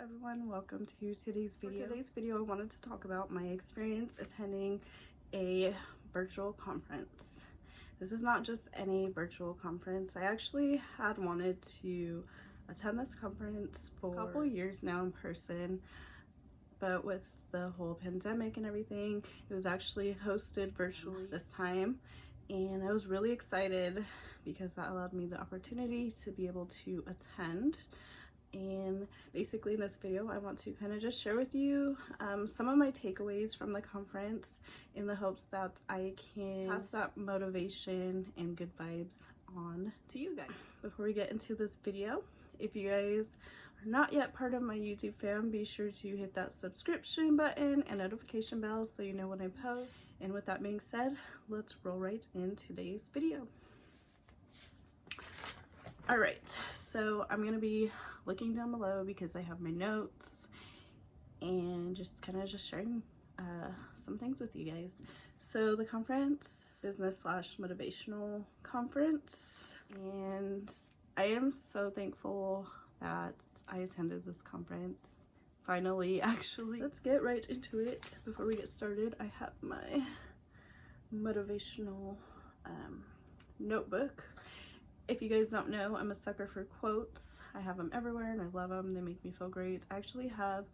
everyone, welcome to today's video. For today's video, I wanted to talk about my experience attending a virtual conference. This is not just any virtual conference. I actually had wanted to attend this conference for a couple years now in person, but with the whole pandemic and everything, it was actually hosted virtually this time, and I was really excited because that allowed me the opportunity to be able to attend. And basically in this video, I want to kind of just share with you some of my takeaways from the conference in the hopes that I can pass that motivation and good vibes on to you guys. Before we get into this video, if you guys are not yet part of my YouTube fam, be sure to hit that subscription button and notification bell so you know when I post. And with that being said, let's roll right in today's video. All right, so I'm gonna be looking down below because I have my notes and just kind of sharing some things with you guys. So the conference, business / motivational conference, and I am so thankful that I attended this conference. Finally, actually. Let's get right into it. Before we get started, I have my motivational notebook. If you guys don't know, I'm a sucker for quotes. I have them everywhere and I love them. They make me feel great. I actually have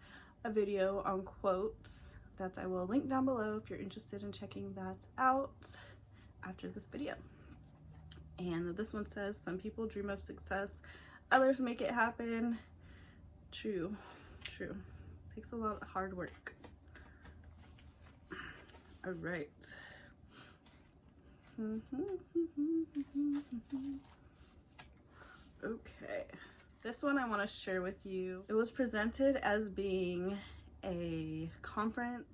a video on quotes that I will link down below if you're interested in checking that out after this video. And this one says, some people dream of success, others make it happen. True. Takes a lot of hard work. All right. Okay, this one I want to share with you. It was presented as being a conference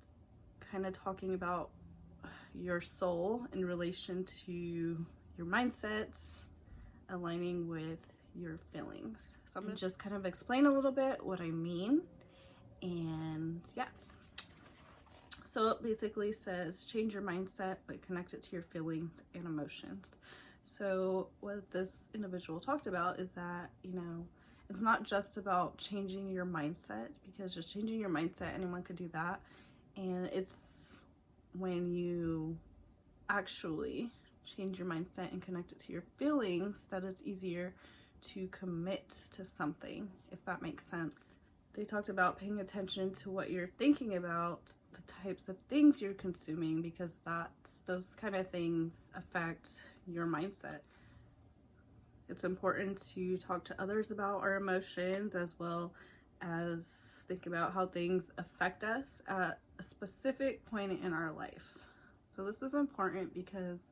kind of talking about your soul in relation to your mindsets aligning with your feelings. So I'm going to just kind of explain a little bit what I mean, and yeah. So it basically says change your mindset but connect it to your feelings and emotions. So what this individual talked about is that, you know, it's not just about changing your mindset, because just changing your mindset, anyone could do that. And it's when you actually change your mindset and connect it to your feelings that it's easier to commit to something, if that makes sense. They talked about paying attention to what you're thinking about, the types of things you're consuming, because those kind of things affect your mindset. It's important to talk to others about our emotions, as well as think about how things affect us at a specific point in our life. So this is important because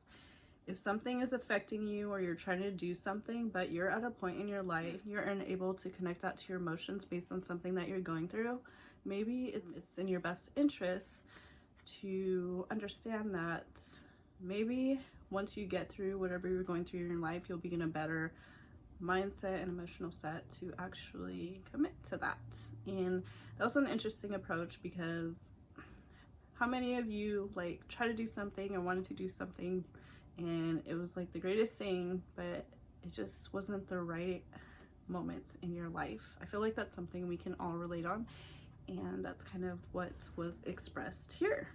if something is affecting you or you're trying to do something, but you're at a point in your life, you're unable to connect that to your emotions based on something that you're going through, maybe it's in your best interest to understand that maybe once you get through whatever you're going through in your life, you'll be in a better mindset and emotional set to actually commit to that. And that was an interesting approach, because how many of you like try to do something or wanted to do something and it was like the greatest thing, but it just wasn't the right moments in your life? I feel like that's something we can all relate on, and that's kind of what was expressed here.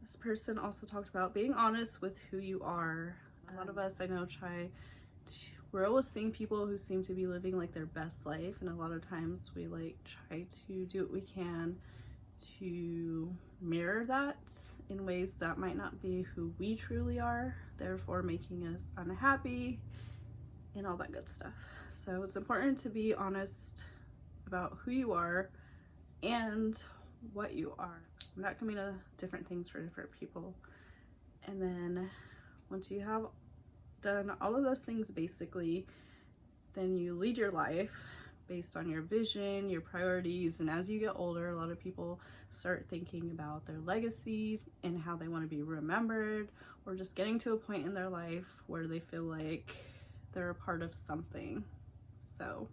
This person also talked about being honest with who you are. A lot of us, I know, we're always seeing people who seem to be living like their best life, and a lot of times we like try to do what we can to mirror that in ways that might not be who we truly are, therefore making us unhappy and all that good stuff. So it's important to be honest about who you are and what you are. And that can mean different things for different people. And then once you have done all of those things, basically, then you lead your life based on your vision, your priorities. And as you get older, a lot of people start thinking about their legacies and how they want to be remembered, or just getting to a point in their life where they feel like they're a part of something. So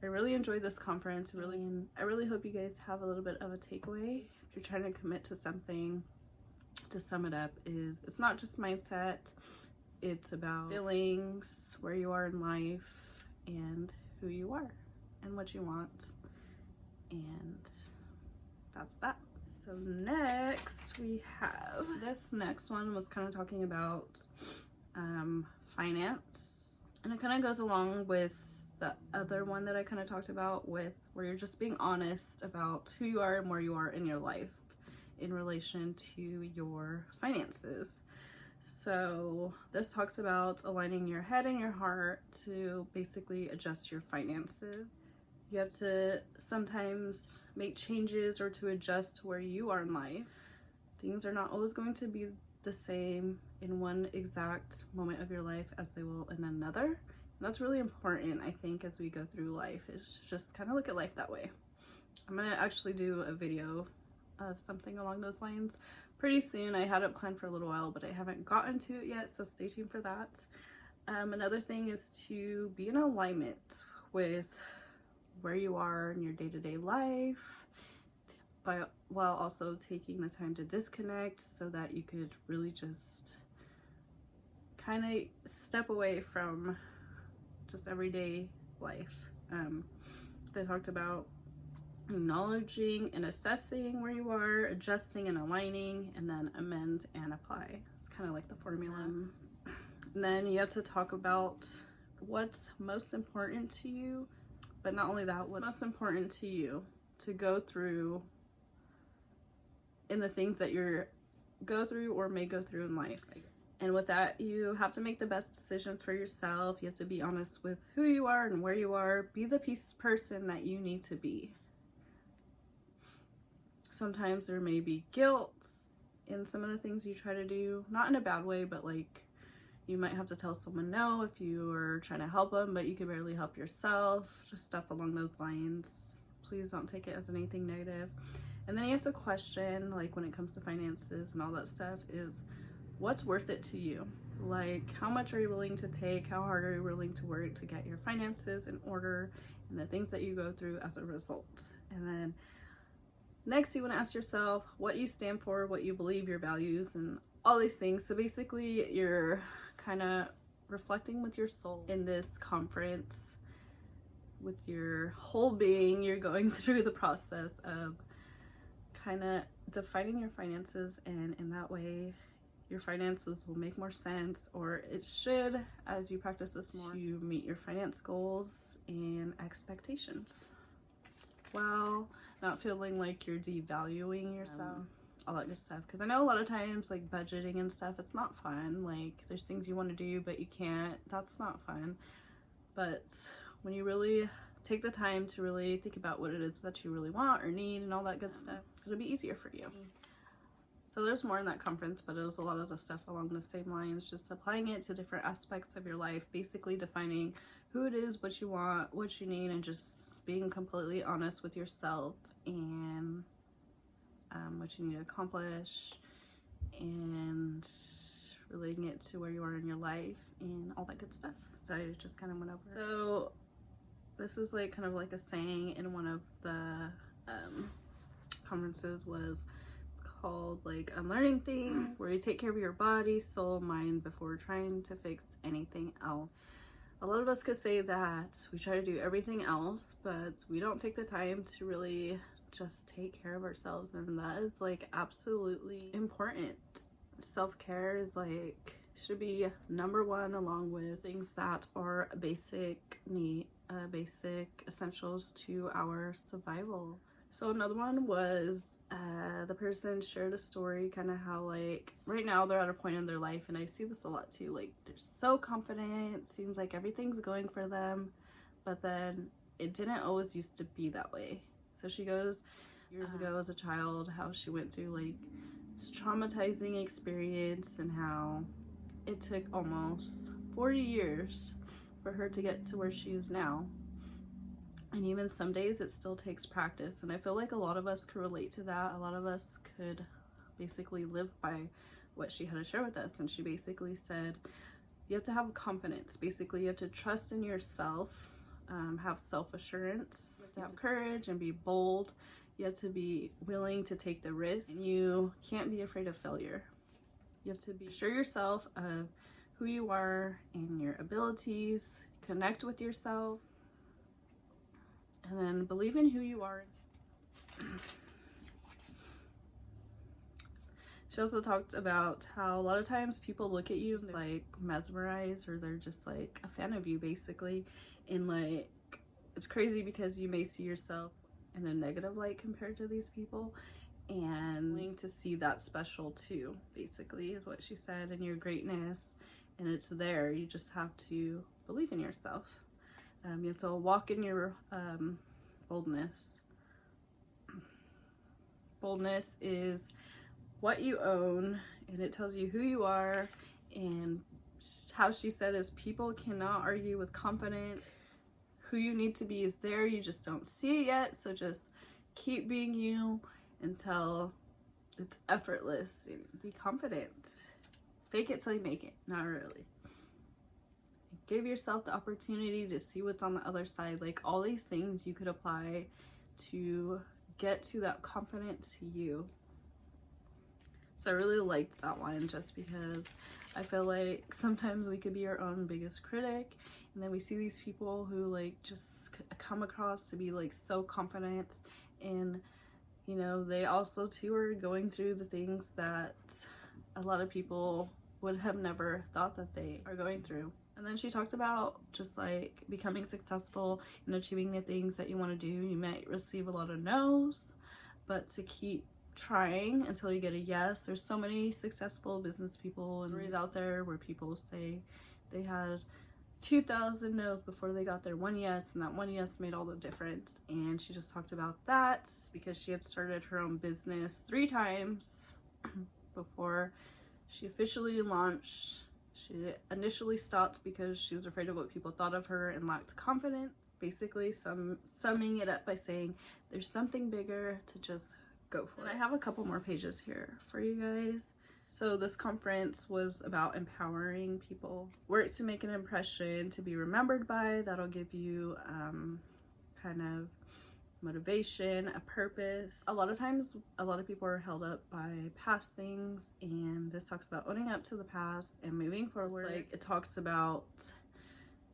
I really enjoyed this conference. I really hope you guys have a little bit of a takeaway. If you're trying to commit to something, to sum it up, is it's not just mindset, it's about feelings, where you are in life, and who you are. and what you want. And that's that. So next we have, this next one was kind of talking about finance, and it kind of goes along with the other one that I kind of talked about, with where you're just being honest about who you are and where you are in your life in relation to your finances. So this talks about aligning your head and your heart to basically adjust your finances. You have to sometimes make changes or to adjust to where you are in life. Things are not always going to be the same in one exact moment of your life as they will in another. And that's really important, I think, as we go through life, is just kind of look at life that way. I'm gonna actually do a video of something along those lines pretty soon. I had it planned for a little while, but I haven't gotten to it yet, so stay tuned for that. Another thing is to be in alignment with where you are in your day-to-day life, while also taking the time to disconnect so that you could really just kind of step away from just everyday life. They talked about acknowledging and assessing where you are, adjusting and aligning, and then amend and apply. It's kind of like the formula. And then you have to talk about what's most important to you, but not only that, what's most important to you to go through in the things that you're go through or may go through in life. And with that, you have to make the best decisions for yourself. You have to be honest with who you are and where you are. Be the person that you need to be. Sometimes there may be guilt in some of the things you try to do, not in a bad way, but like you might have to tell someone no if you are trying to help them, but you can barely help yourself, just stuff along those lines. Please don't take it as anything negative. And then you have to question, like when it comes to finances and all that stuff, is what's worth it to you? Like, how much are you willing to take? How hard are you willing to work to get your finances in order and the things that you go through as a result? And then next, you want to ask yourself what you stand for, what you believe, your values, and all these things. So basically, you're kind of reflecting with your soul in this conference. With your whole being, you're going through the process of kind of defining your finances, and in that way, your finances will make more sense, or it should, as you practice this more, to meet your finance goals and expectations, while not feeling like you're devaluing yourself, all that good stuff. Because I know a lot of times, like budgeting and stuff, it's not fun. Like there's things you want to do but you can't. That's not fun. But when you really take the time to really think about what it is that you really want or need and all that good stuff, it'll be easier for you. So there's more in that conference, but it was a lot of the stuff along the same lines, just applying it to different aspects of your life, basically defining who it is, what you want, what you need, and just being completely honest with yourself and what you need to accomplish, and relating it to where you are in your life and all that good stuff. So I just kind of went over. So this is like kind of like a saying in one of the conferences, was called like unlearning things, where you take care of your body, soul, mind before trying to fix anything else. A lot of us could say that we try to do everything else, but we don't take the time to really just take care of ourselves, and that is like absolutely important. Self-care is like should be number one, along with things that are basic essentials to our survival. So another one was the person shared a story, kind of how like right now they're at a point in their life, and I see this a lot too, like they're so confident, seems like everything's going for them, but then it didn't always used to be that way. So she goes years ago as a child, how she went through like this traumatizing experience, and how it took almost 40 years for her to get to where she is now. And even some days it still takes practice. And I feel like a lot of us could relate to that. A lot of us could basically live by what she had to share with us. And she basically said, you have to have confidence. Basically, you have to trust in yourself, have self-assurance, to have courage and be bold. You have to be willing to take the risk. And you can't be afraid of failure. You have to be sure yourself of who you are and your abilities. Connect with yourself. And then believe in who you are. She also talked about how a lot of times people look at you like mesmerized, or they're just like a fan of you basically. And like, it's crazy because you may see yourself in a negative light compared to these people, and willing to see that special too, basically, is what she said, and your greatness. And it's there. You just have to believe in yourself. You have to walk in your boldness. Boldness is what you own, and it tells you who you are. And how she said is, people cannot argue with confidence. Who you need to be is there, you just don't see it yet. So just keep being you until it's effortless, and be confident. Fake it till you make it. Not really. Give yourself the opportunity to see what's on the other side. Like, all these things you could apply to get to that confident you. So I really liked that one, just because I feel like sometimes we could be our own biggest critic, and then we see these people who like just come across to be like so confident, and you know, they also too are going through the things that a lot of people would have never thought that they are going through. And then she talked about just like becoming successful and achieving the things that you want to do. You might receive a lot of no's, but to keep trying until you get a yes. There's so many successful business people and stories out there where people say they had 2,000 no's before they got their one yes, and that one yes made all the difference. And she just talked about that because she had started her own business 3 times before she officially launched. She initially stopped because she was afraid of what people thought of her and lacked confidence. Basically, summing it up by saying there's something bigger to just go for. And I have a couple more pages here for you guys. So this conference was about empowering people. Work to make an impression, to be remembered by. That'll give you kind of motivation, a purpose. A lot of times, a lot of people are held up by past things, and this talks about owning up to the past and moving forward. Like, it talks about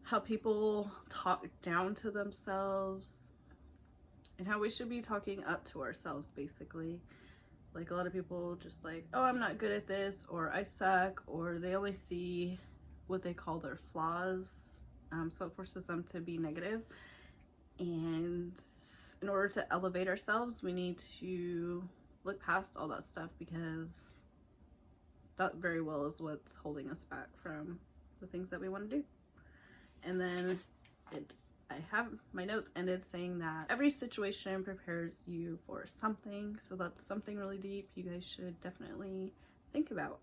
how people talk down to themselves and how we should be talking up to ourselves, basically. Like, a lot of people just like, oh, I'm not good at this, or I suck, or they only see what they call their flaws. So it forces them to be negative. And in order to elevate ourselves, we need to look past all that stuff, because that very well is what's holding us back from the things that we want to do. And then I have my notes ended saying that every situation prepares you for something. So that's something really deep you guys should definitely think about.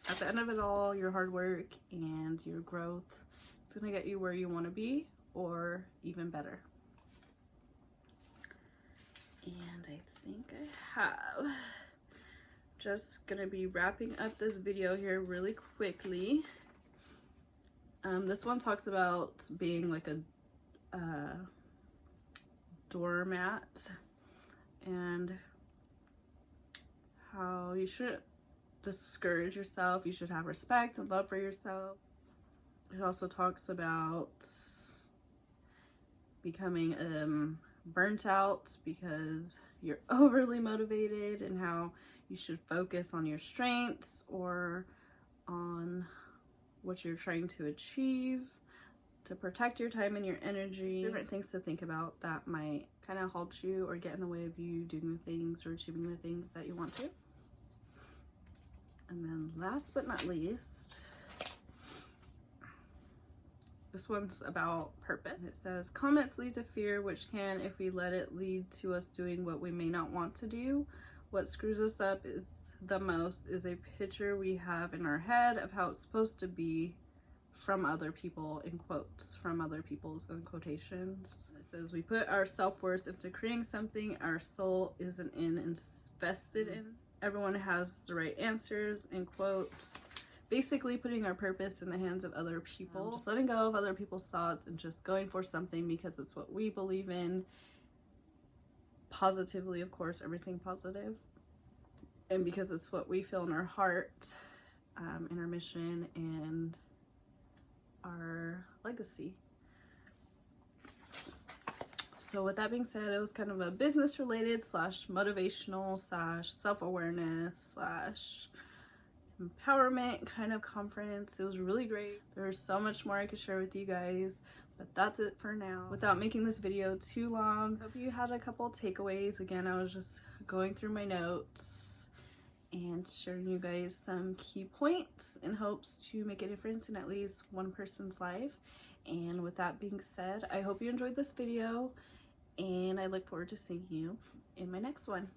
At the end of it all, your hard work and your growth is going to get you where you want to be, or even better. And I think I have. Just gonna be wrapping up this video here really quickly. This one talks about being like a doormat, and how you shouldn't discourage yourself. You should have respect and love for yourself. It also talks about becoming burnt out because you're overly motivated, and how you should focus on your strengths or on what you're trying to achieve to protect your time and your energy. Just different things to think about that might kind of halt you or get in the way of you doing the things or achieving the things that you want to. And then last but not least, this one's about purpose. It says, comments lead to fear, which can, if we let it, lead to us doing what we may not want to do. What screws us up is the most is a picture we have in our head of how it's supposed to be from other people, in quotes, from other people's in quotations. It says, we put our self-worth into creating something our soul isn't invested in. Everyone has the right answers, in quotes. Basically putting our purpose in the hands of other people. Just letting go of other people's thoughts and just going for something because it's what we believe in. Positively, of course, everything positive. And because it's what we feel in our heart, in our mission and our legacy. So with that being said, it was kind of a business related slash motivational slash self-awareness slash empowerment kind of conference. It was really great. There's so much more I could share with you guys, but that's it for now. Without making this video too long, hope you had a couple takeaways. Again, I was just going through my notes and sharing you guys some key points in hopes to make a difference in at least one person's life. And with that being said, I hope you enjoyed this video, and I look forward to seeing you in my next one.